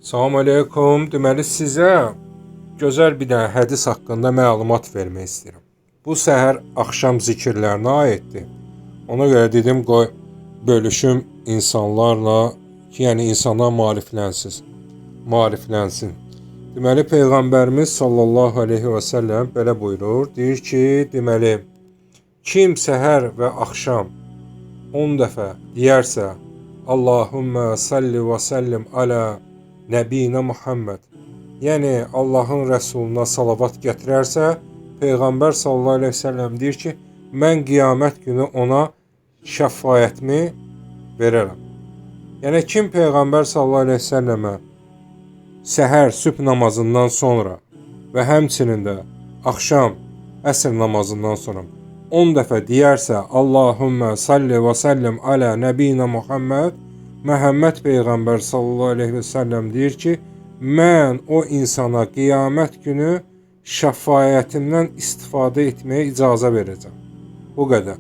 Salam aleykum. Deməli sizə gözəl bir dənə hədis haqqında məlumat vermək istəyirəm. Bu səhər axşam zikirlərinə aiddir. Ona görə dedim qoy bölüşüm insanlarla ki, yəni insanlar maariflənsin. Deməli peyğəmbərimiz sallallahu əleyhi və səlləm belə buyurur. Deyir ki, deməli kim səhər və axşam 10 dəfə deyərsə Allahumma salli və sallim alə Nəbiyinə Muhammed, yəni Allahın Rəsuluna salavat gətirərsə, Peyğəmbər sallallahu əleyhi və səlləm deyir ki, mən qiyamət günü ona şəfaətimi verərəm. Yəni kim Peyğəmbər sallallahu əleyhi və səlləmə səhər sübh namazından sonra və həmçinin də axşam əsr namazından sonra 10 dəfə deyərsə Allahumma salli və sallim alə Nəbiyinə Muhammed, Məhəmməd Peyğəmbər sallallahu əleyhi və səlləm deyir ki, mən o insana qiyamət günü şəfaətimdən istifadə etməyə icazə verəcəm. Bu qədər.